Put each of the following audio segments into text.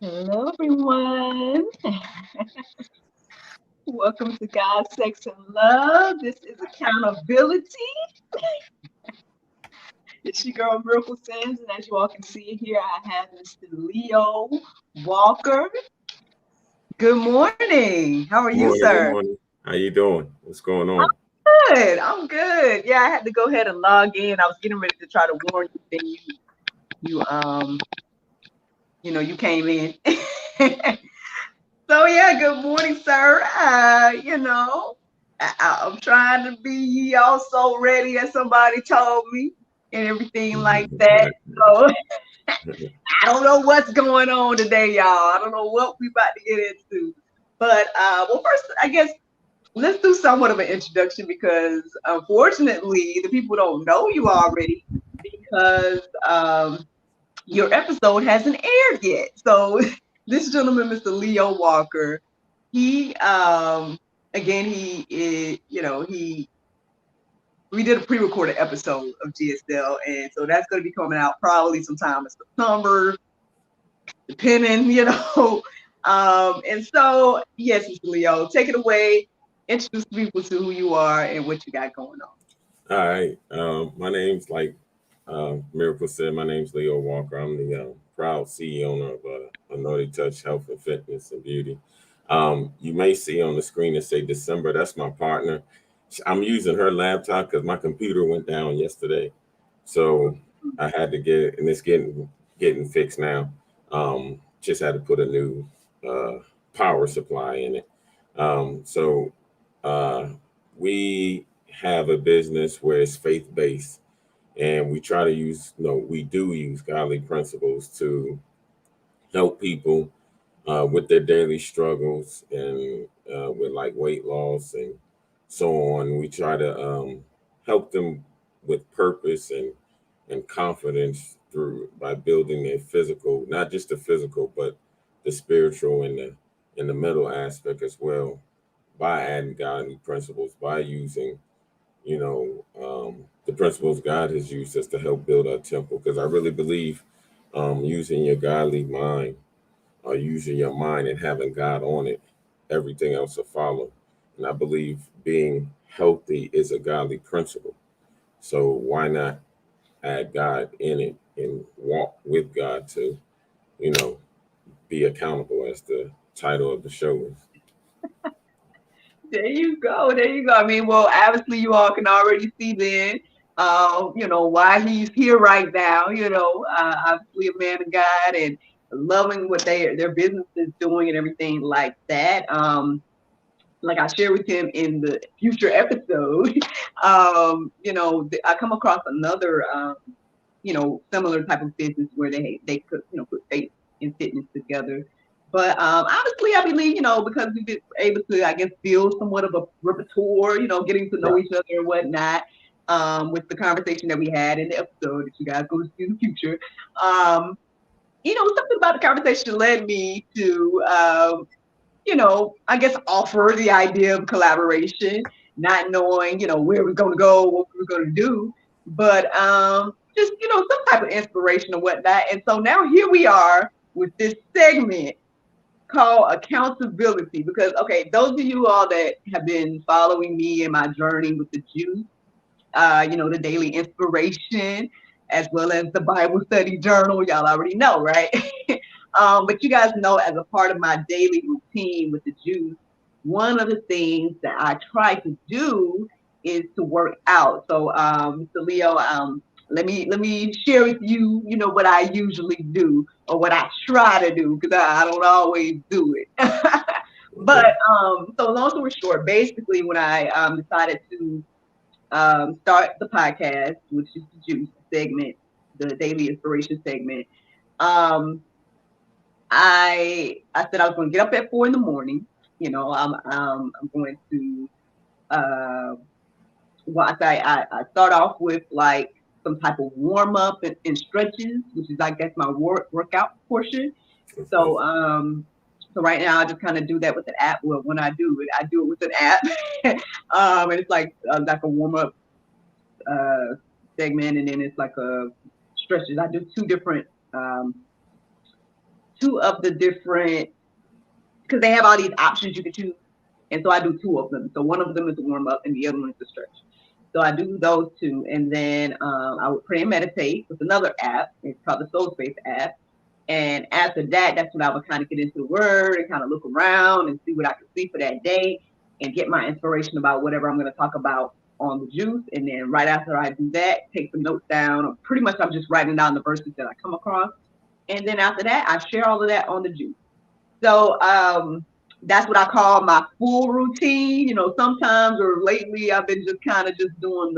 Hello, everyone. Welcome to God, Sex, and Love. This is accountability. It's your girl, Miracle Sims. And as you all can see here, I have Mr. Leo Walker. Good morning. How are Good you, morning. Good sir? morning. How you doing? What's going I'm on? good. I'm good. Yeah, I had to go ahead and log in. I was getting ready to try to warn you, then you you came in. So yeah, good morning, sir. I'm trying to be also ready, as somebody told me, and everything like that. So I don't know what's going on today, y'all. I don't know what we about to get into. But well, first, I guess let's do somewhat of an introduction because unfortunately, the people don't know you already because your episode hasn't aired yet. So this gentleman, Mr. Leo Walker, he again he is, he we did a pre-recorded episode of GSL, and so that's going to be coming out probably sometime in September, depending, and so yes, Mr. Leo, take it away, introduce people to who you are and what you got going on. All right. My name's Miracle said. My name's Leo Walker. I'm the proud CEO of Anointed Touch Health and Fitness and Beauty. You may see on the screen it say December. That's my partner. I'm using her laptop because my computer went down yesterday, so I had to get and it's getting fixed now. Just had to put a new power supply in it. So we have a business where it's faith based, and we try to use no, we do use godly principles to help people with their daily struggles and with like weight loss and so on. We try to help them with purpose and confidence through by building their physical, not just the physical, but the spiritual and the mental aspect as well, by adding godly principles, by using the principles God has used us to help build our temple. Because I really believe using your godly mind or using your mind and having God on it, everything else will follow. And I believe being healthy is a godly principle. So why not add God in it and walk with God to, you know, be accountable, as the title of the show is. There you go. There you go. I mean, well, obviously you all can already see then, why he's here right now, obviously a man of God and loving what their business is doing and everything like that. Like I shared with him in the future episode, I come across another, similar type of business where they could, put faith and fitness together. But honestly, I believe, because we've been able to, I guess, build somewhat of a repertoire, getting to know Right. each other and whatnot. with the conversation that we had in the episode that you guys go to see in the future. Um, something about the conversation led me to, I guess offer the idea of collaboration, not knowing, where we're going to go, what we're going to do, but just, some type of inspiration or whatnot. And so now here we are with this segment called accountability because, okay, those of you all that have been following me in my journey with the juice, the daily inspiration, as well as the Bible study journal. Y'all already know, right? But you guys know, as a part of my daily routine with the juice, one of the things that I try to do is to work out. So, Mr. Leo, let me share with you, what I usually do or what I try to do because I don't always do it. But Okay. so long story short, basically, when I decided to start the podcast, which is the juice segment, the daily inspiration segment. Um, I said I was going to get up at 4 in the morning. I'm going to I start off with like some type of warm up and stretches, which is I guess my workout portion. Okay. So right now I just kind of do that with an app. Well, when I do it with an app, and it's like a warm up uh, segment, and then it's like a stretches. I do um, two of the different because they have all these options you can choose, and so I do two of them. So one of them is a warm up, and the other one is a stretch. So I do those two, and then I would pray and meditate with another app. It's called the Soul Space app. And after that, that's when I would kind of get into the word and kind of look around and see what I could see for that day and get my inspiration about whatever I'm going to talk about on the juice. And then right after I do that, take some notes down. Or pretty much I'm just writing down the verses that I come across. And then after that, I share all of that on the juice. So that's what I call my full routine. Sometimes or lately I've been just kind of just doing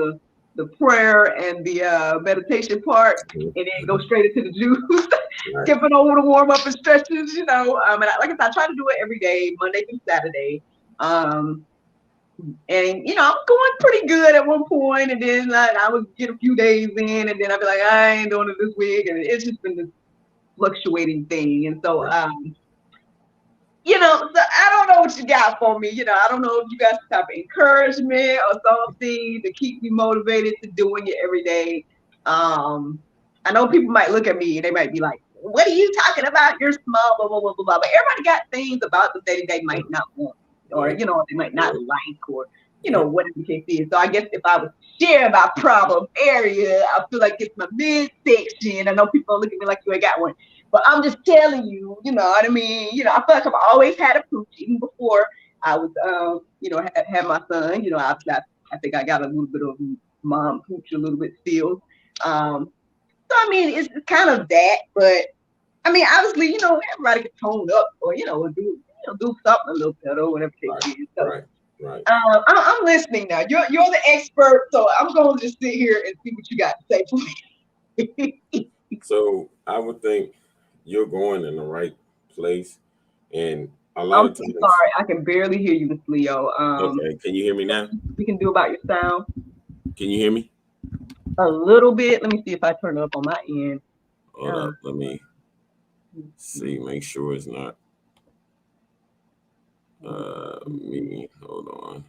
the prayer and the meditation part, and then go straight into the juice, Right. skipping over the warm up and stretches. And like I said, I try to do it every day, Monday through Saturday. Um, and I'm going pretty good at one point, and then I would get a few days in, and then I'd be like, I ain't doing it this week, and it's just been this fluctuating thing. And so Right. so I don't know what you got for me. I don't know if you got some type of encouragement or something to keep me motivated to doing it every day. Um, I know people might look at me and they might be like, "What are you talking about? You're small, blah blah blah blah blah." But everybody got things about them that they might not want, or Right. they might not Right. like, or Right. whatever the case is. So I guess if I was sharing my problem area, I feel like it's my midsection. I know people look at me like you ain't got one. But I'm just telling you, you know what I mean? I feel like I've always had a pooch, even before I was, had my son. I think I got a little bit of mom pooch a little bit still. So, I mean, it's kind of that. But, I mean, obviously, everybody can tone up or, do something a little better, whatever the Right. case is. So, Right. Right. I'm listening now. You're the expert, so I'm going to just sit here and see what you got to say for me. So I would think you're going in the right place, and a lot I'm of so times. sorry. I can barely hear you, Miss Leo. Okay. Can you hear me now? We can do about your sound Can you hear me? a little bit. Let me see if I turn it up on my end. Hold Uh, up. Let me see. Make sure it's not me. Hold on.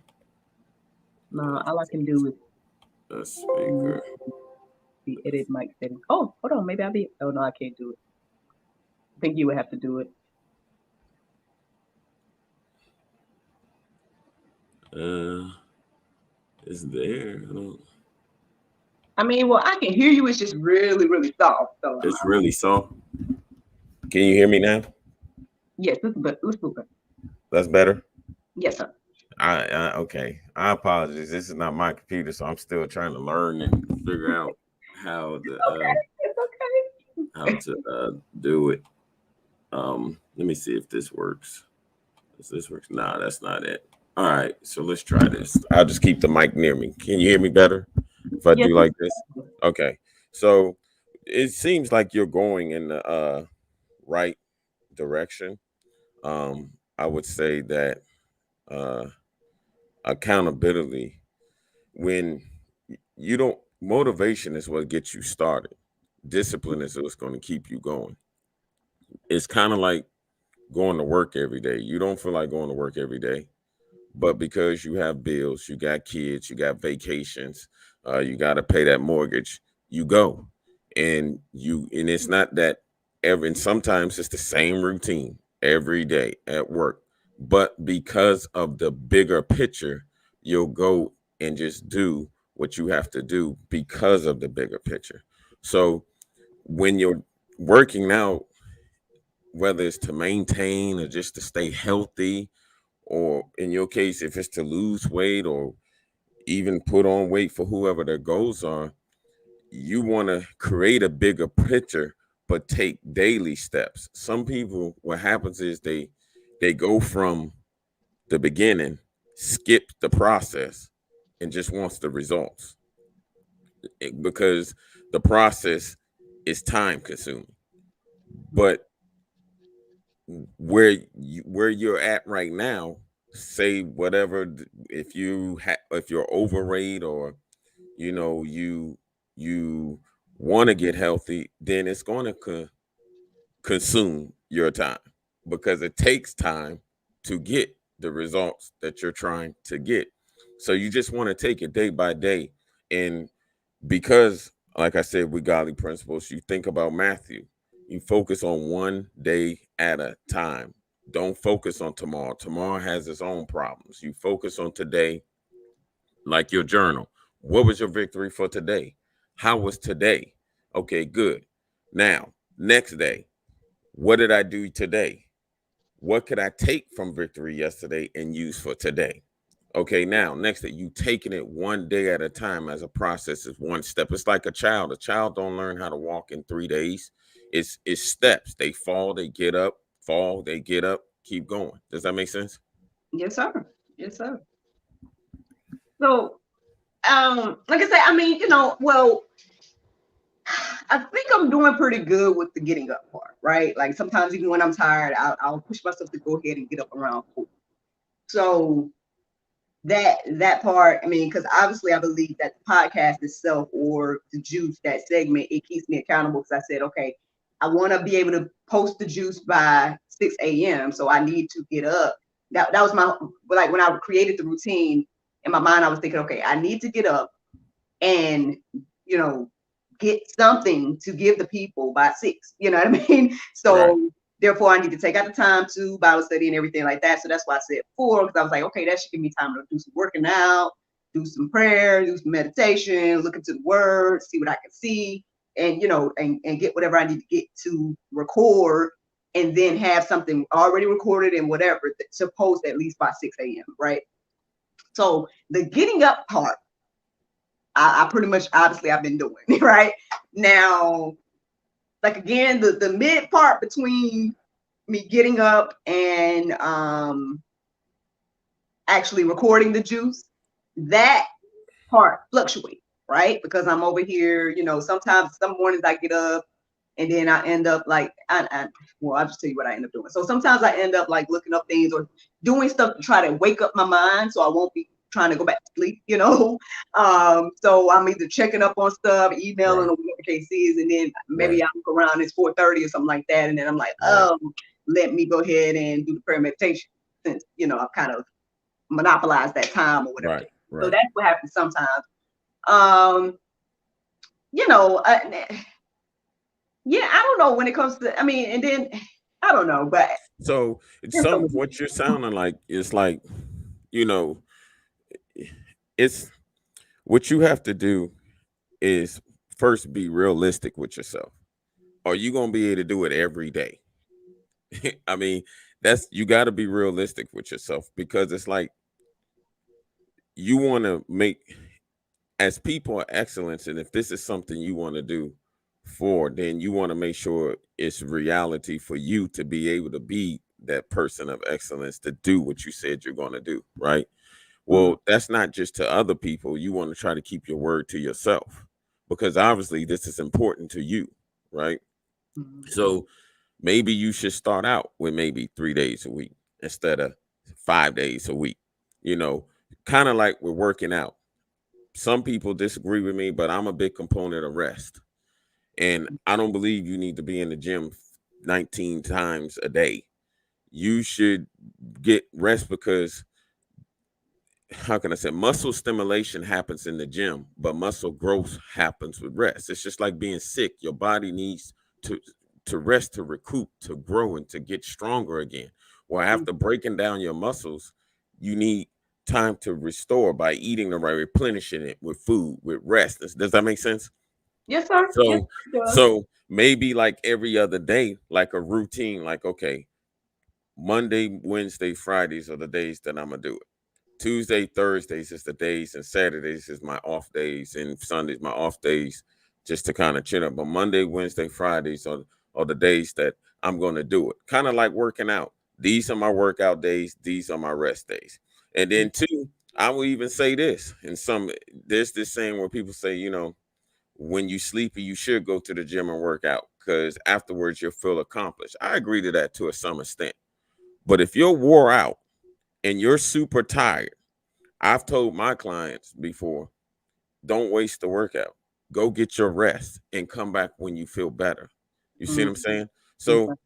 no, all I can do is A mm, speaker. the edit mic settings. Oh, hold on. Maybe I'll be. Oh no, I can't do it. I think you would have to do it. Uh, it's there. I don't, I mean, well, I can hear you. It's just really, really soft. So it's really soft. Can you hear me now? yes, let's do it. That's better. Yes, sir. I okay. I apologize. This is not my computer, so I'm still trying to learn and figure out how to Okay, it's okay. do it. Let me see if this works. Does this work? Nah, that's not it. All right, so let's try this. I'll just keep the mic near me. Can you hear me better if I Yes, do like this? Okay. So it seems like you're going in the right direction. I would say that uh, accountability when you don't, motivation is what gets you started. Discipline is what's going to keep you going. It's kind of like going to work every day. You don't feel like going to work every day, but because you have bills, you got kids, you got vacations, you got to pay that mortgage, you go. And it's not that ever, and sometimes it's the same routine every day at work, but because of the bigger picture, you'll go and just do what you have to do because of the bigger picture. So when you're working out, whether it's to maintain or just to stay healthy, or in your case, if it's to lose weight or even put on weight for whoever their goals are, you want to create a bigger picture, but take daily steps. Some people, what happens is they go from the beginning, skip the process, and just wants the results because the process is time consuming. But where you're at right now, say whatever, if you're overweight, or you want to get healthy, then it's going to consume your time, because it takes time to get the results that you're trying to get. So you just want to take it day by day. And because, like I said, with godly principles, you think about Matthew, you focus on one day at a time. Don't focus on tomorrow. Tomorrow has its own problems. You focus on today, like your journal. What was your victory for today? How was today? Okay, good. Now, next day, what did I do today? What could I take from victory yesterday and use for today? Okay, now next day, you taking it one day at a time, as a process, is one step. It's like a child. A child don't learn how to walk in 3 days. It's steps. They fall, they get up, fall, they get up, keep going. Does that make sense? Yes, sir. Yes, sir. So, like I said, I mean, well, I think I'm doing pretty good with the getting up part, right? Like sometimes even when I'm tired, I'll push myself to go ahead and get up around 4. So that part, I mean, because obviously I believe that the podcast itself, or the juice, that segment, it keeps me accountable, because I said, okay, I want to be able to post the juice by 6 a.m. So I need to get up. That was my, like, when I created the routine in my mind, I was thinking, okay, I need to get up and, you know, get something to give the people by 6. You know what I mean? Right, So therefore, I need to take out the time to Bible study and everything like that. So that's why I said 4, because I was like, okay, that should give me time to do some working out, do some prayer, do some meditation, look into the word, see what I can see, and and get whatever I need to get to record, and then have something already recorded and whatever to post at least by 6 a.m. Right. So the getting up part, I pretty much, obviously, I've been doing right now. Like, again, the mid part between me getting up and actually recording the juice, that part fluctuates, right? Because I'm over here, sometimes some mornings I get up and then I end up like, well, I'll just tell you what I end up doing. So sometimes I end up like looking up things or doing stuff to try to wake up my mind, so I won't be trying to go back to sleep. So I'm either checking up on stuff, emailing, right, or whatever the case is, and then maybe right, I look around, it's 4:30 or something like that, and then I'm like, right, let me go ahead and do the prayer meditation, since I've kind of monopolized that time or whatever. right, So right. that's what happens sometimes. Um, you know, uh, yeah, I don't know when it comes to, I mean, and then I don't know, but So there's so some many. what you're sounding like is like, you know, it's what you have to do is first be realistic with yourself. Are you gonna be able to do it every day? I mean, that's, you got to be realistic with yourself, because it's like you want to make, as people of excellence, and if this is something you want to do for, then you want to make sure it's reality for you to be able to be that person of excellence to do what you said you're going to do, right? Mhm, Well, that's not just to other people. You want to try to keep your word to yourself, because obviously this is important to you, right? mhm, So maybe you should start out with maybe 3 days a week instead of 5 days a week. You know, kind of like we're working out. some people disagree with me, but I'm a big component of rest. And I don't believe you need to be in the gym 19 times a day. You should get rest because, how can I say, muscle stimulation happens in the gym, but muscle growth happens with rest. It's just like being sick. Your body needs to to rest, to recoup, to grow, and to get stronger again. Well, Mm. after breaking down your muscles, you need time to restore by eating the right, replenishing it with food, with rest. Does that make sense? Yes, sir. Yes, So, it does. so maybe like every other day, like a routine, like okay, Monday, Wednesday, Fridays are the days that I'm gonna do it. Tuesday, Thursdays is the days, and Saturdays is my off days, and Sundays my off days, just to kind of chill up. But Monday, Wednesday, Fridays are the days that I'm going to do it. Kind of like working out. These are my workout days. These are my rest days. And then two, I will even say this. In some, there's this saying where people say, when you sleepy, you should go to the gym and work out because afterwards you'll feel accomplished. I agree to that to a some extent. But if you're wore out and you're super tired, I've told my clients before, don't waste the workout. Go get your rest and come back when you feel better. You see what Mm. I'm saying? Yes, So sir.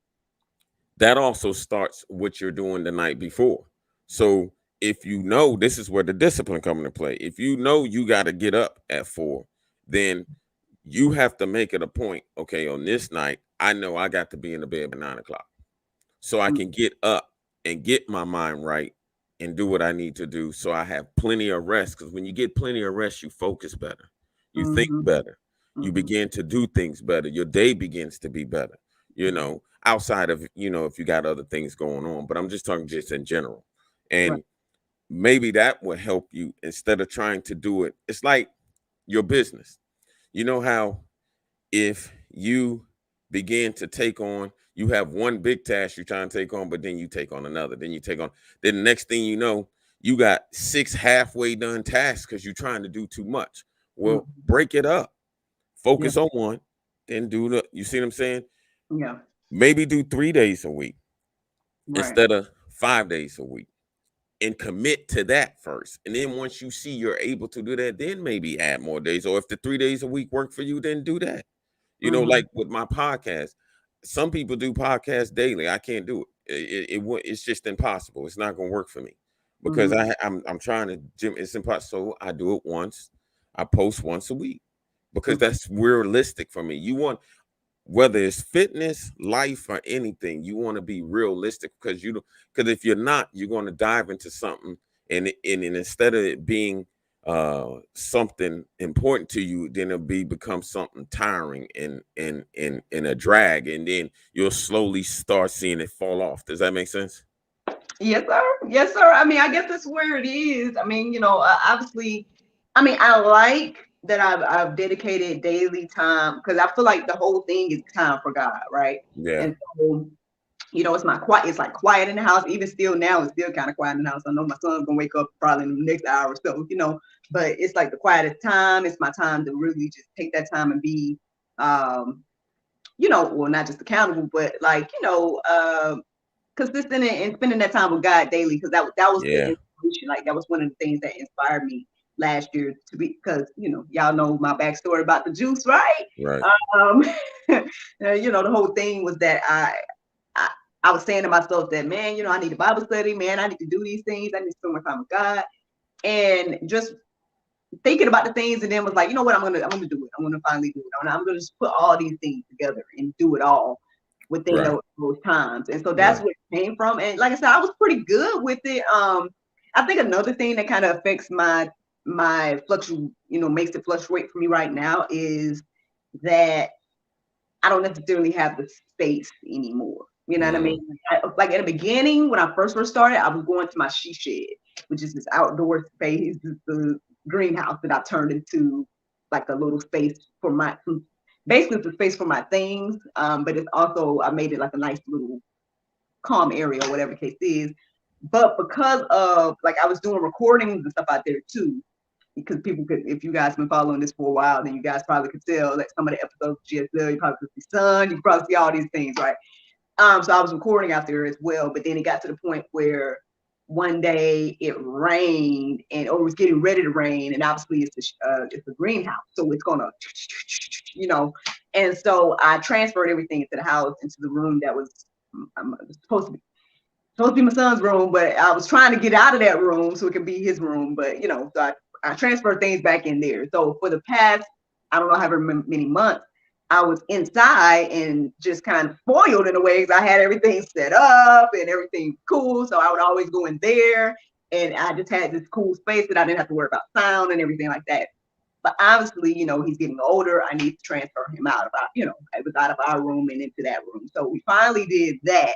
that also starts what you're doing the night before. So if you know, this is where the discipline come into play. If you know you got to get up at 4, then you have to make it a point. Okay, on this night, I know I got to be in the bed by 9 o'clock so I Mm. can get up and get my mind right and do what I need to do so I have plenty of rest. Because when you get plenty of rest, you focus better, you think Mhm. better, you Mhm. begin to do things better, your day begins to be better, outside of, if you got other things going on. But I'm just talking just in general. Right. And maybe that will help you instead of trying to do it. It's like your business. You know how if you begin to take on, you have one big task you're trying to take on, but then you take on another, then you take on, then the next thing you know, you got 6 halfway done tasks because you're trying to do too much. Well, Mhm. break it up, Yeah. focus on one, then you see what I'm saying? Yeah. Maybe do 3 days a week Right. instead of 5 days a week and commit to that first. And then once you see you're able to do that, then maybe add more days. Or if the 3 days a week work for you, then do that. Mhm. Like with my podcast, some people do podcasts daily. I can't do it. It's just impossible. It's not going to work for me because Mhm. I'm trying to gym. It's impossible. So I do it once. I post once a week because Mhm. that's realistic for me. You want, whether it's fitness, life, or anything, you want to be realistic because because if you're not, you're going to dive into something, and instead of it being something important to you, then it'll become something tiring and a drag, and then you'll slowly start seeing it fall off. Does that make sense? Yes, sir. Yes, sir. I mean, I guess that's where it is. I mean, obviously, I mean, I like that I've dedicated daily time because I feel like the whole thing is time for God, right? Yeah, And so, it's not quiet. It's like quiet in the house. Even still now, it's still kind of quiet in the house. I know my son's gonna wake up probably in the next hour or so, but it's like the quietest time. It's my time to really just take that time and be, um, well, not just accountable, but like, consistent and spending that time with God daily, because that was the yeah, inspiration. Like that was one of the things that inspired me last year to be, because y'all know my backstory about the juice, right? right, Um, the whole thing was that I I was saying to myself that, man, I need a Bible study, man. I need to do these things. I need to spend more time with God, and just thinking about the things, and then was like, you know what, I'm gonna do it. I'm gonna finally do it. I'm gonna just put all these things together and do it all within right, those times. And so that's right, where it came from. And like I said, I was pretty good with it. I think another thing that kind of affects my fluctuate, makes it fluctuate for me right now is that I don't necessarily have the space anymore. You know what I mm, mean? Like at the beginning, when I first started, I was going to my she shed, which is this outdoor space, the greenhouse that I turned into like a little space for basically it's a space for my things. But it's also, I made it like a nice little calm area, or whatever the case is. But because of, like, I was doing recordings and stuff out there too, because people could, if you guys been following this for a while, then you guys probably could tell that some of the episodes of GSL, you probably could see sun, you probably see all these things, right? So I was recording out there as well, but then it got to the point where one day it rained and or it was getting ready to rain, and obviously it's a greenhouse, so it's gonna, you know. And so I transferred everything into the house into the room that was supposed to be my son's room, but I was trying to get out of that room so it could be his room. But so I transferred things back in there. So for the past, I don't know however many months, I was inside and just kind of spoiled in a way because I had everything set up and everything cool. So I would always go in there, and I just had this cool space that I didn't have to worry about sound and everything like that. But obviously, he's getting older. I need to transfer him out of I was out of our room and into that room. So we finally did that.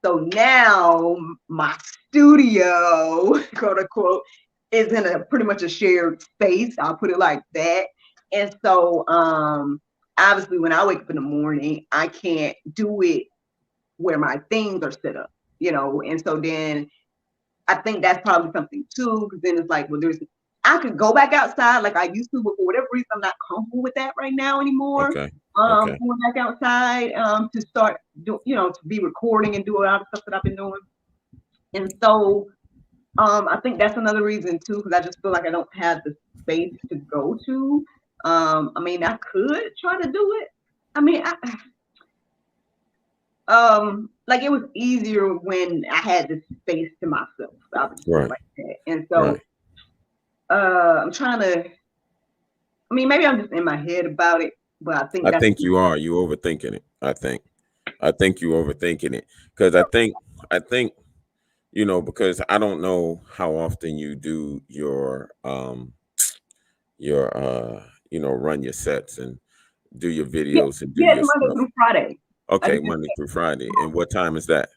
So now my studio, quote unquote, is in a pretty much a shared space. I'll put it like that. And so obviously when I wake up in the morning, I can't do it where my things are set up, and so then I think that's probably something too, because then it's like, well, I could go back outside like I used to, but for whatever reason, I'm not comfortable with that right now anymore. Okay. Okay. Going back outside to start to be recording and do a lot of stuff that I've been doing. And so I think that's another reason too, because I just feel like I don't have the space to go to. I mean, I could try to do it. I mean, like it was easier when I had the space to myself. I'll just put it Right. like that. And so Right. I'm trying to. I mean, maybe I'm just in my head about it, but I think I that's think you are. You overthinking it. I think you overthinking it because I think because I don't know how often you do your run your sets and do your yeah, videos and do yeah. It's your Monday stuff. through Friday. I Okay, do Monday through Friday. And what time is that?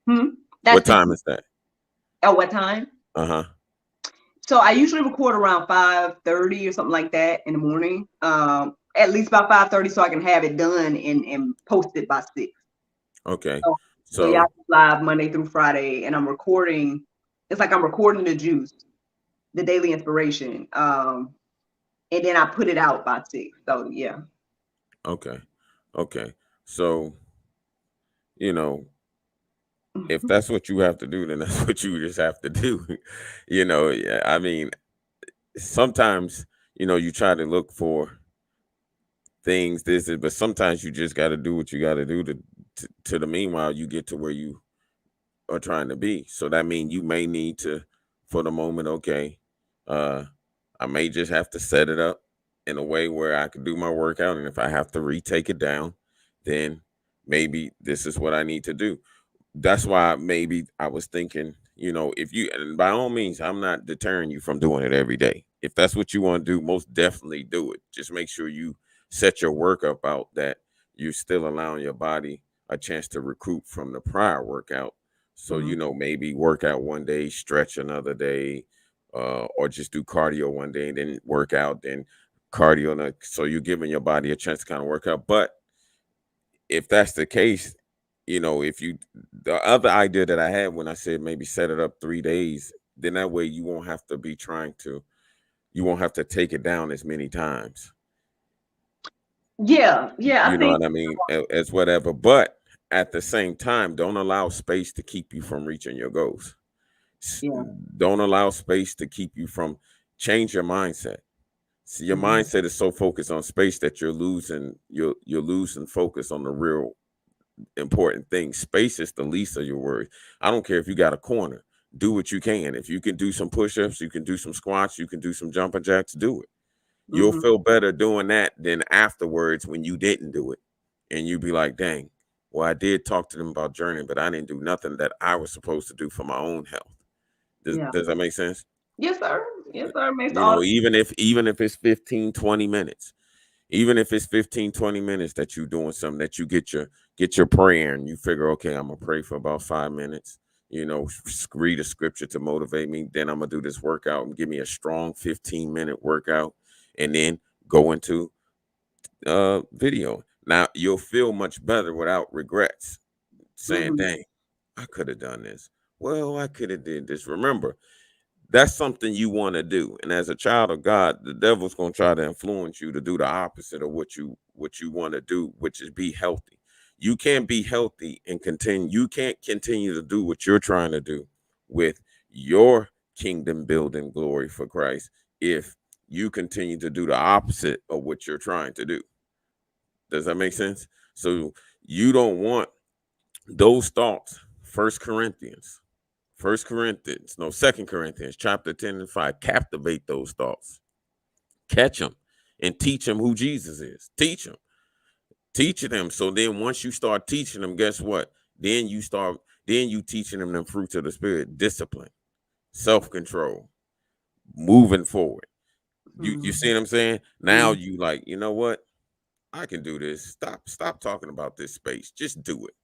hmm What That's the time is that? at what time? Uh-huh. So I usually record around 5:30 or something like that in the morning. At least about 5:30, so I can have it done and post it by 6. Okay. So, so yeah, I So do live Monday through Friday, and I'm recording. It's like I'm recording the juice, the daily inspiration, and then I put it out by 6. So yeah. okay. Okay. So, you know, if that's what you have to do, then that's what you just have to do. Yeah, I mean, sometimes, you try to look for things, but sometimes you just got to do what you got to do to the meanwhile you get to where you are trying to be. So that means you may need to, for the moment, okay, uh, I may just have to set it up in a way where I can do my workout. And if I have to retake it down, then maybe this is what I need to do. That's why maybe I was thinking, if you, and by all means, I'm not deterring you from doing it every day. If that's what you want to do, most definitely do it. Just make sure you set your workup out that you're still allowing your body a chance to recoup from the prior workout. So, Mhm. maybe work out one day, stretch another day, or just do cardio one day and then work out, then cardio. So you're giving your body a chance to kind of work out. But if that's the case, if you, the other idea that I had when I said maybe set it up 3 days, then that way you won't have to take it down as many times. Yeah, yeah. I You know think what I mean? As whatever. But at the same time, don't allow space to keep you from reaching your goals. S- yeah. Don't allow space to keep you from change your mindset. See, your Mhm. mindset is so focused on space that you're losing focus on the real important thing. Space is the least of your worries. I don't care if you got a corner. Do what you can. If you can do some push-ups, you can do some squats, you can do some jumping jacks, do it. You'll Mhm. feel better doing that than afterwards when you didn't do it. And you be like, dang, well, I did talk to them about journeying, but I didn't do nothing that I was supposed to do for my own health. Does, Yeah. does that make sense? Yes, sir. Yes, sir. Makes all. Even if it's 15, 20 minutes, even if it's 15, 20 minutes that you're doing something, that you get your prayer and you figure, okay, I'm gonna pray for about 5 minutes, read a scripture to motivate me, then I'm gonna do this workout and give me a strong 15-minute workout, and then go into video. Now you'll feel much better without regrets, saying, Mhm. dang, I could have done this. Well, I could have did this. Remember, that's something you want to do, and as a child of God, the devil's going to try to influence you to do the opposite of what you want to do, which is be healthy. You can't be healthy and continue. You can't continue to do what you're trying to do with your kingdom building glory for Christ if you continue to do the opposite of what you're trying to do. Does that make sense? So you don't want those thoughts. Second Corinthians chapter 10 and 5. Captivate those thoughts. Catch them and teach them who Jesus is. Teach them. So then once you start teaching them, guess what? Then you teaching them the fruits of the spirit: discipline, self-control, moving forward. You Mhm. see what I'm saying? Now Mhm. you like, you know what? I can do this. Stop talking about this space. Just do it.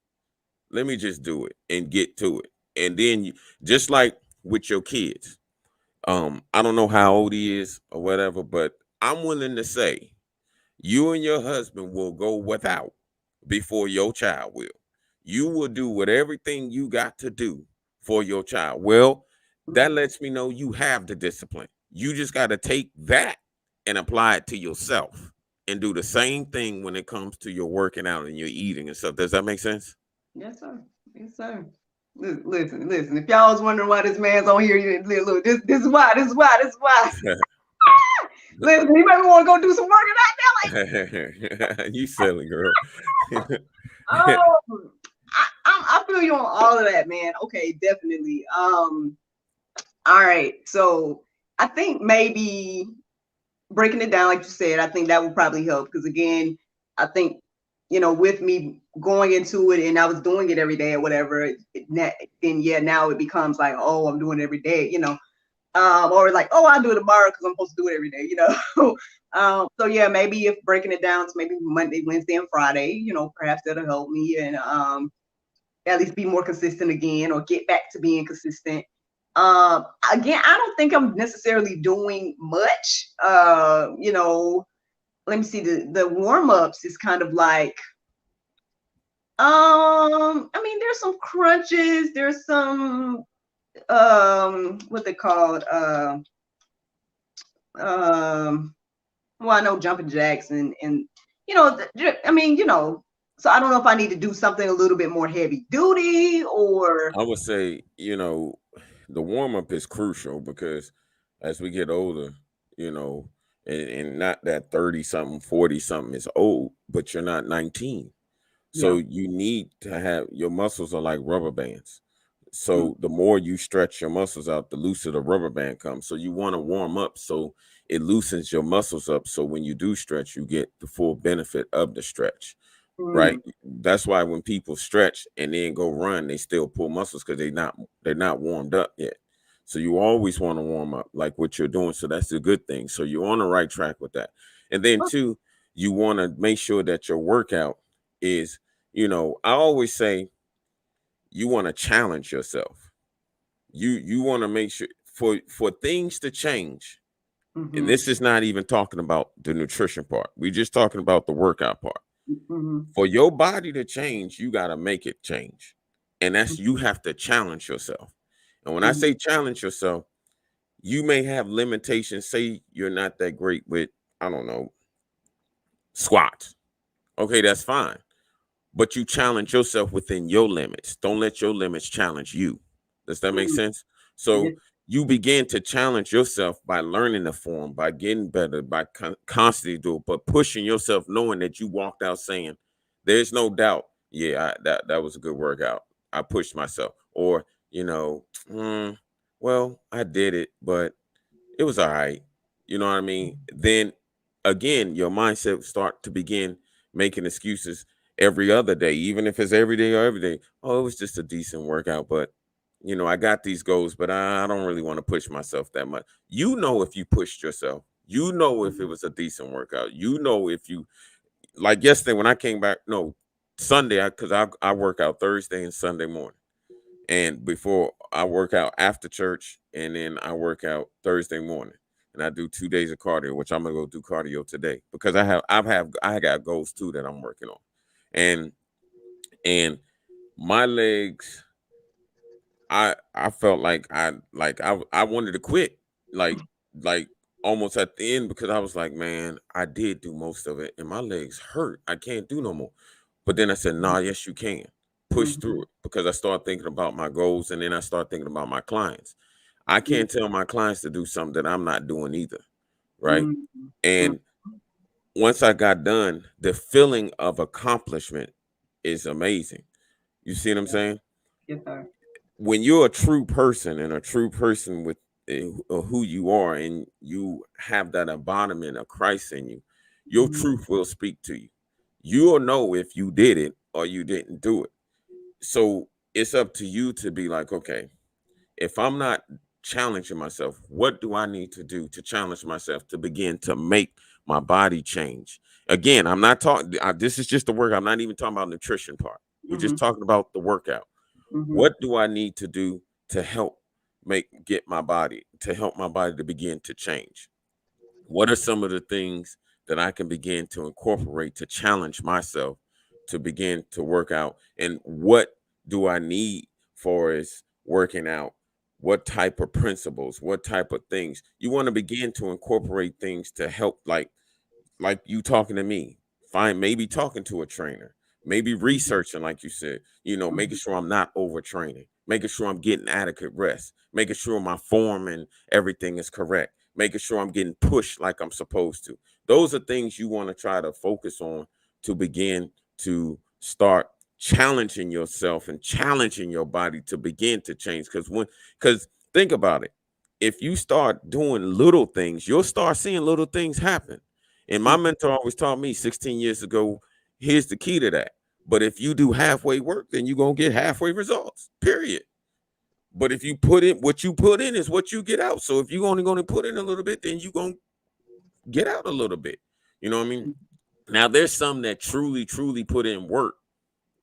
Let me just do it and get to it. And then just like with your kids, I don't know how old he is or whatever, but I'm willing to say you and your husband will go without before your child will. You will do what everything you got to do for your child. Well, that Mhm. lets me know you have the discipline. You just got to take that and apply it to yourself and do the same thing when it comes to your working out and your eating and stuff. Does that make sense? Yes, sir. Yes, sir. Listen. If y'all was wondering why this man's on here, look, this is why. This is why. This is why. Listen, you maybe want to go do some working out there. You silly girl. Oh, I feel you on all of that, man. Okay, definitely. All right. So I think maybe breaking it down, like you said, I think that would probably help because again, I think with me going into it and I was doing it every day or whatever, then yeah, now it becomes like, oh, I'm doing it every day, or like, oh, I'll do it tomorrow because I'm supposed to do it every day. So yeah, maybe if breaking it down to maybe Monday, Wednesday, and Friday, perhaps that'll help me and at least be more consistent again or get back to being consistent. Again, I don't think I'm necessarily doing much. Let me see, the warm-ups is kind of like I mean there's some crunches, there's some what they called um well, I know jumping jacks and I mean, so I don't know if I need to do something a little bit more heavy duty or I would say, the warm up is crucial because as we get older, you know, and not that 30 something, 40 something is old, but you're not 19. So yeah. you need to have your muscles are like rubber bands. Mm, So the more you stretch your muscles out, the looser the rubber band comes. So you want to warm up so it loosens your muscles up. So when you do stretch, you get the full benefit of the stretch, right? mm, That's why when people stretch and then go run, they still pull muscles because they're not warmed up yet. So you always want to warm up like what you're doing. So that's a good thing. So you're on the right track with that. And then two, you want to make sure that your workout is, I always say you want to challenge yourself. You want to make sure for things to change. And mm-hmm, this is not even talking about the nutrition part. We're just talking about the workout part. mm-hmm, For your body to change, you got to make it change. And that's you have to challenge yourself. And when I mm-hmm, say challenge yourself, you may have limitations. Say you're not that great with, I don't know, squats. Okay, that's fine. But you challenge yourself within your limits. Don't let your limits challenge you. Does that make mm-hmm. sense? Yes. So you begin to challenge yourself by learning the form, by getting better, by constantly do it, but pushing yourself, knowing that you walked out saying, "There's no doubt, yeah, that was a good workout. I pushed myself," or "Mm, well, I did it, but it was all right." You know what I mean? Then again, your mindset start to begin making excuses every other day, even if it's every day or every day. Oh, it was just a decent workout, but I got these goals, but I don't really want to push myself that much. If you pushed yourself, if it Mhm. was a decent workout, if you like yesterday when I came back, no, Sunday, because I work out Thursday and Sunday morning. And before I work out after church, and then I work out Thursday morning, and I do 2 days of cardio, which I'm gonna go do cardio today because I got goals too that I'm working on, and and my legs, I felt like I wanted to quit, like like almost at the end because I was like, man, I did do most of it, and my legs hurt. I can't do no more. But then I said, nah, Mhm. yes, you can push through Mhm. it because I started thinking about my goals, and then I started thinking about my clients. I can't tell my clients to do something that I'm not doing either, right? Mm, mm, And once I got done, the feeling of accomplishment is amazing. You see what I'm saying? yes, sir. When you're a true person and a true person with who you are, and you have that embodiment of Christ in you, your Mm-hmm. truth will speak to you. You'll know if you did it or you didn't do it. So it's up to you to be like, okay, if I'm not challenging myself, what do I need to do to challenge myself to begin to make my body change? Again, I'm not talking, this is just the work. I'm not even talking about nutrition part. We're Mm-hmm. just talking about the workout. Mm-hmm. What do I need to do to help get my body, to help my body to begin to change? What are some of the things that I can begin to incorporate to challenge myself to begin to work out? And what do I need for is working out? What type of principles, what type of things you want to begin to incorporate things to help, like you talking to me, find, maybe talking to a trainer, maybe researching, like you said, making sure I'm not overtraining, making sure I'm getting adequate rest, making sure my form and everything is correct, making sure I'm getting pushed like I'm supposed to. Those are things you want to try to focus on to begin to start challenging yourself and challenging your body to begin to change. Because think about it. If you start doing little things, you'll start seeing little things happen. And my mentor always taught me 16 years ago, here's the key to that. But if you do halfway work, then you're going to get halfway results, period. But if you put in, what you put in is what you get out. So if you're only going to put in a little bit, then you're going to get out a little bit. You know what I mean? Now, there's some that truly, truly put in work,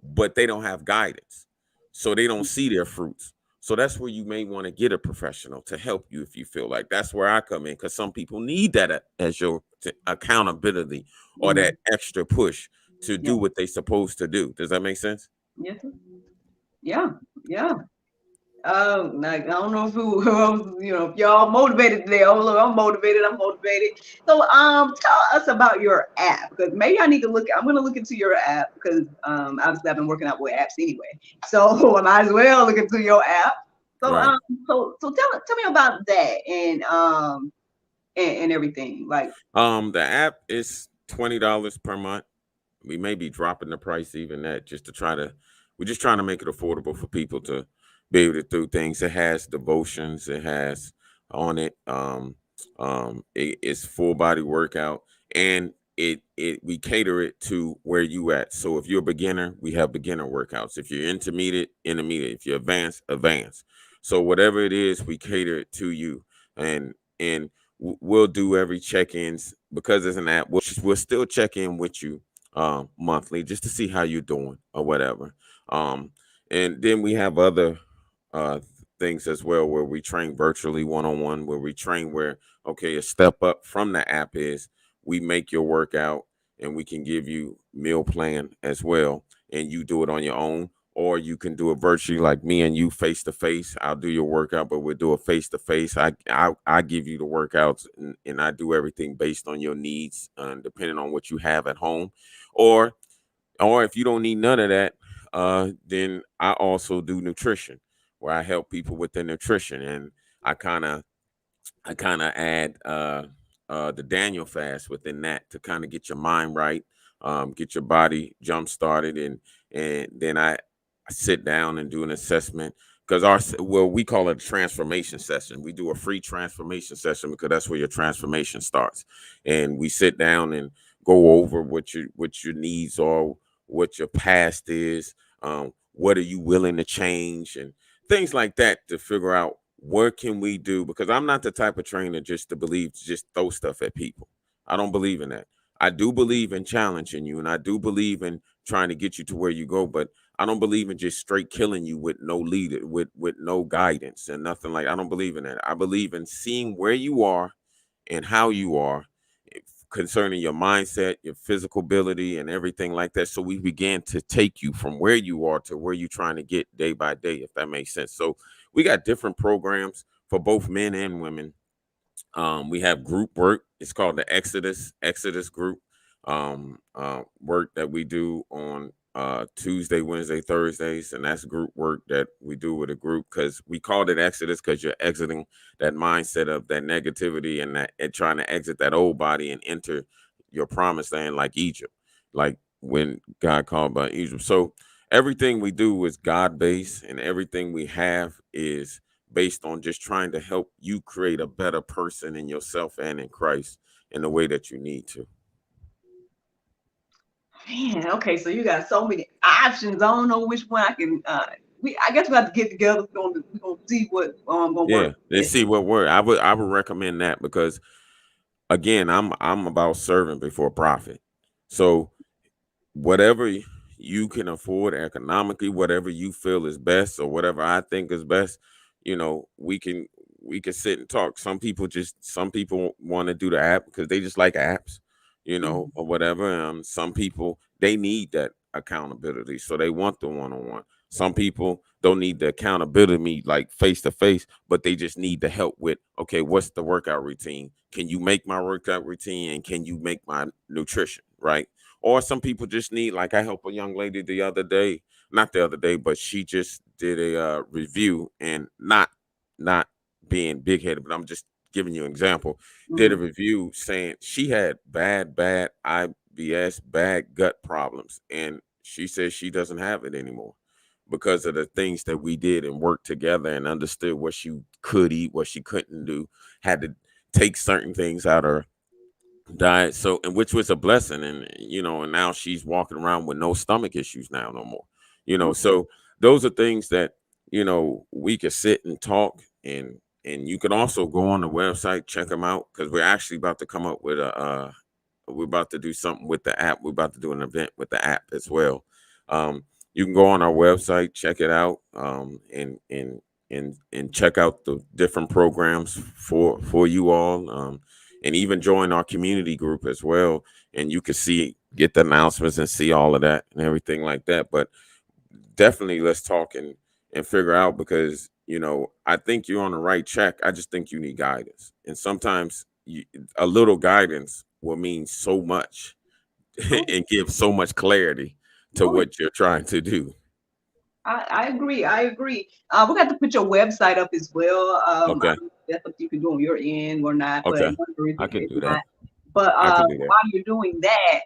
but they don't have guidance. So they don't see their fruits. So that's where you may want to get a professional to help you if you feel like. That's where I come in, because some people need that as your accountability or Mm-hmm. that extra push to Yeah. do what they supposed to do. Does that make sense? Yes, sir. Yeah. Yeah. Like, I don't know if who else, if y'all motivated today. Oh, look, I'm motivated. I'm motivated. So, tell us about your app, because maybe I need to look. I'm gonna look into your app because, obviously I've been working out with apps anyway. So I might as well look into your app. So, Right. so tell me about that and everything. Like, The app is $20 per month. We may be dropping the price even that, just to try to, we're just trying to make it affordable for people to be able to do things. It has devotions, it has on it, it's full body workout, and it we cater it to where you at. So if you're a beginner, we have beginner workouts. If you're intermediate. If you're advanced. So whatever it is, we cater it to you. And we'll do every check-ins, because it's an app. We'll still check in with you monthly, just to see how you're doing or whatever. Um, and then we have other uh, things as well, where we train virtually one-on-one, where we train where, okay, a step up from the app is we make your workout, and we can give you meal plan as well, and you do it on your own, or you can do it virtually, like me and you face to face. I'll do your workout, but we'll do it face to face. I give you the workouts, and I do everything based on your needs, depending on what you have at home. or or if you don't need none of that, then I also do nutrition, where I help people with their nutrition, and I kind of I kind of add the Daniel fast within that to kind of get your mind right, get your body jump started, and then I sit down and do an assessment, because we call it a transformation session. We do a free transformation session because that's where your transformation starts, and we sit down and go over what your needs are, what your past is, what are you willing to change, and things like that, to figure out what can we do. Because I'm not the type of trainer just to just throw stuff at people. I don't believe in that. I do believe in challenging you, and I do believe in trying to get you to where you go, but I don't believe in just straight killing you with no leader, with no guidance and nothing. Like, I don't believe in that. I believe in seeing where you are and how you are, concerning your mindset, your physical ability, and everything like that. So we began to take you from where you are to where you're trying to get day by day, if that makes sense. So we got different programs for both men and women. We have group work. It's called the Exodus group work that we do on Tuesday, Wednesday, Thursdays, and that's group work that we do with a group because we called it Exodus because you're exiting that mindset of that negativity and that and trying to exit that old body and enter your promised land like Egypt, like when God called by Egypt. So everything we do is God based, and everything we have is based on just trying to help you create a better person in yourself and in Christ in the way that you need to. Man, okay, so you got so many options. I don't know which one I can. I guess we have to get together. We're gonna see what gonna work Yeah, let's best. see what word. I would recommend that because again, I'm about serving before profit. So whatever you can afford economically, whatever you feel is best, or whatever I think is best, we can sit and talk. Some people want to do the app because they just like apps, Mhm. or whatever. Some people they need that accountability, so they want the one on one. Some people don't need the accountability like face to face, but they just need the help with, okay, what's the workout routine? Can you make my workout routine, and can you make my nutrition right? Or some people just need, like I helped a young lady the other day, not the other day, but she just did a review, and not being big headed, but I'm just giving you an example. Did a Mhm. review saying she had bad IBS, bad gut problems, and she says she doesn't have it anymore because of the things that we did and worked together and understood what she could eat, what she couldn't do, had to take certain things out of her died, so, and which was a blessing, and and now she's walking around with no stomach issues now no more. So those are things that we could sit and talk, and you can also go on the website, check them out, because we're actually about to come up with we're about to do something with the app. We're about to do an event with the app as well. You can go on our website, check it out, and check out the different programs for you all, and even join our community group as well. And you can get the announcements and see all of that and everything like that. But definitely, let's talk and figure out, because I think you're on the right track. I just think you need guidance, and sometimes a little guidance will mean so much Oh, and give so much clarity to oh, what you're trying to do. I agree. I agree. We got to put your website up as well. I Okay. don't know if that's something you can do on your end or not, but Okay. whatever I can if do that. not. But I can do that. while you're doing that,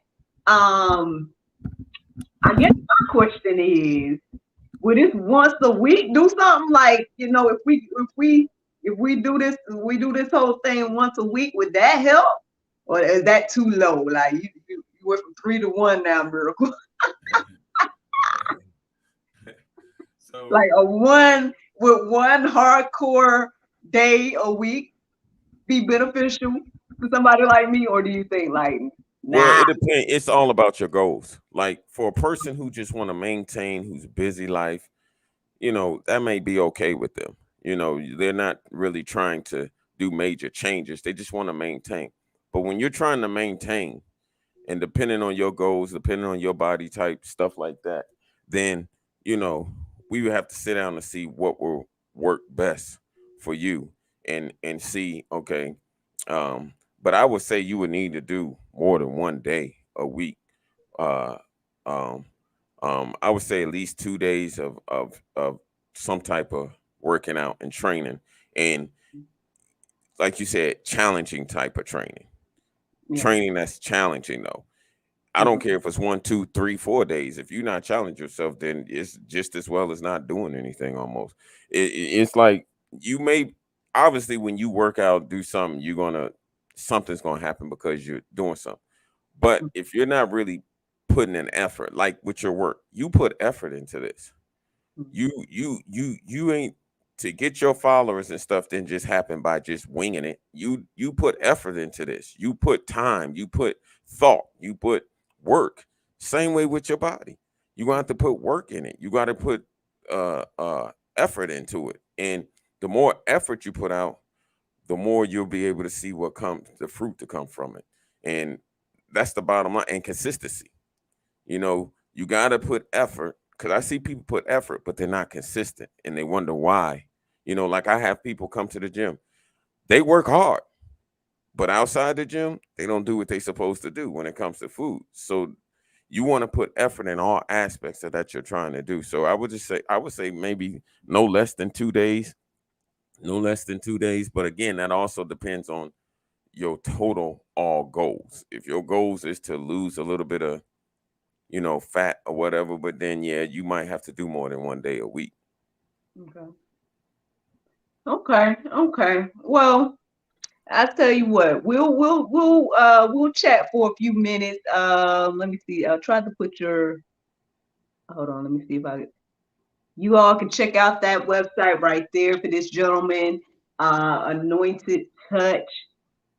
um, I guess my question is, would this once a week do something like, if we do this whole thing once a week, would that help? Or is that too low? Like you went from 3 to 1 now, miracle. So, Like a one with one hardcore day a week be beneficial to somebody like me, or do you think like, well, nah? it depends. It's all about your goals. Like for a person who just want to maintain, who's busy life, that may be okay with them. They're not really trying to do major changes. They just want to maintain. But when you're trying to maintain, and depending on your goals, depending on your body type, stuff like that, then you know we would have to sit down and see what will work best for you, and see, okay. But I would say you would need to do more than one day a week. uh um I would say at least 2 days of some type of working out and training, and like you said, challenging type of training. Yeah. Training that's challenging though. I don't Mhm. care if it's 1, 2, 3, 4 days. If you're not challenge yourself, then it's just as well as not doing anything. Almost, it's like you may, obviously when you work out, do something, something's gonna happen because you're doing something. But if you're not really putting an effort, like with your work, you put effort into this. Mhm. You ain't, to get your followers and stuff didn't just happen by just winging it. You put effort into this. You put time, you put thought, you put work. Same way with your body. You got to put work in it. You got to put effort into it. And the more effort you put out, the more you'll be able to see what comes, the fruit to come from it. And that's the bottom line. And consistency. You got to put effort, because I see people put effort, but they're not consistent, and they wonder why. Like I have people come to the gym, they work hard, but outside the gym, they don't do what they're supposed to do when it comes to food. So, you want to put effort in all aspects of that you're trying to do. So I would say maybe no less than 2 days, no less than 2 days. But again, that also depends on your total all goals. If your goals is to lose a little bit of, fat or whatever, but then yeah, you might have to do more than 1 day a week. Okay. Okay. Okay. Well, I tell you what, we'll chat for a few minutes. Let me see. I tried to put your hold on, let me see if I you all can check out that website right there for this gentleman, Anointed Touch,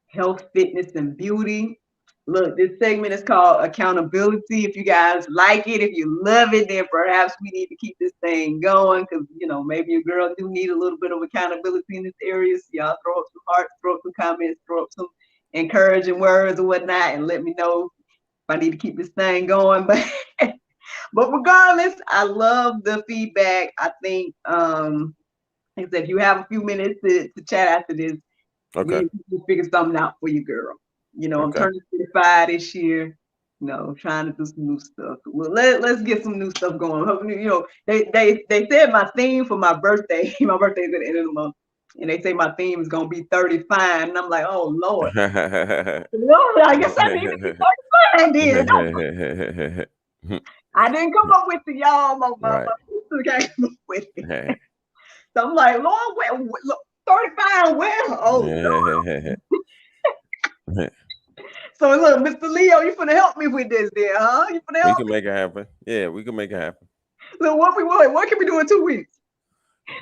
Health, Fitness, and Beauty. Look, this segment is called accountability. If you guys like it, if you love it, then perhaps we need to keep this thing going because, maybe your girl do need a little bit of accountability in this area. So y'all throw up some hearts, throw up some comments, throw up some encouraging words or whatnot, and let me know if I need to keep this thing going. But regardless, I love the feedback. I think, like I said, if you have a few minutes to chat after this, Okay. you figure something out for your girl. I'm Okay. turning 35 this year. Trying to do some new stuff. Well, let's get some new stuff going. They said my theme for my birthday. My birthday's at the end of the month, and they say my theme is gonna be 35, and I'm like, oh Lord, I guess I need to be 35 then. I didn't come up with the y'all. My Right. sister came up with it. So I'm like, Lord, where, look, 35, where? Oh Lord. So look, Mr. Leo, you finna help me with this there, huh? You finna We help can me? make it happen. Yeah, we can make it happen. Look, what can we do in 2 weeks?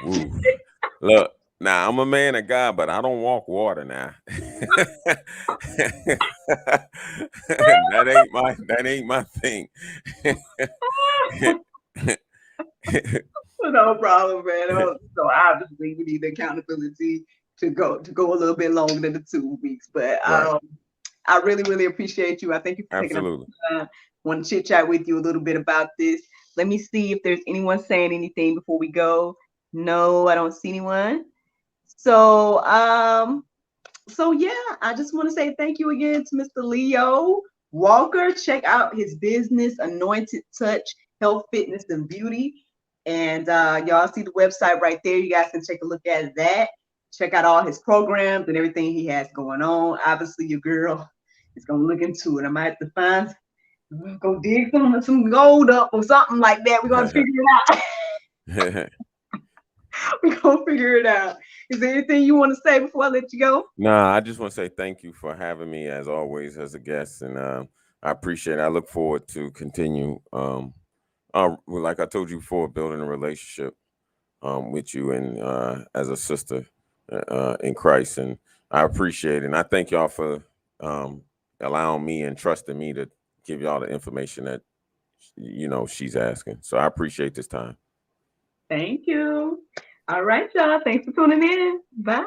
Woo. Look, now I'm a man of God, but I don't walk water now. That ain't my thing. No problem, man. So obviously we need the accountability to go a little bit longer than the 2 weeks. But Right. I really, really appreciate you. I thank you for taking the Absolutely. time. Want to chit chat with you a little bit about this. Let me see if there's anyone saying anything before we go. No, I don't see anyone. So yeah, I just want to say thank you again to Mr. Leo Walker. Check out his business, Anointed Touch, Health, Fitness, and Beauty. And y'all see the website right there. You guys can take a look at that. Check out all his programs and everything he has going on. Obviously, your girl is gonna look into it. I might have to go dig some gold up or something like that. We're gonna figure it out. We're gonna figure it out. Is there anything you want to say before I let you go? Nah, I just want to say thank you for having me as always as a guest, and I appreciate it. I look forward to continue. Well, like I told you before, building a relationship with you and as a sister in Christ, and I appreciate it. And I thank y'all for um, allowing me and trusting me to give y'all the information that she's asking. So I appreciate this time. Thank you. All right, y'all. Thanks for tuning in. Bye.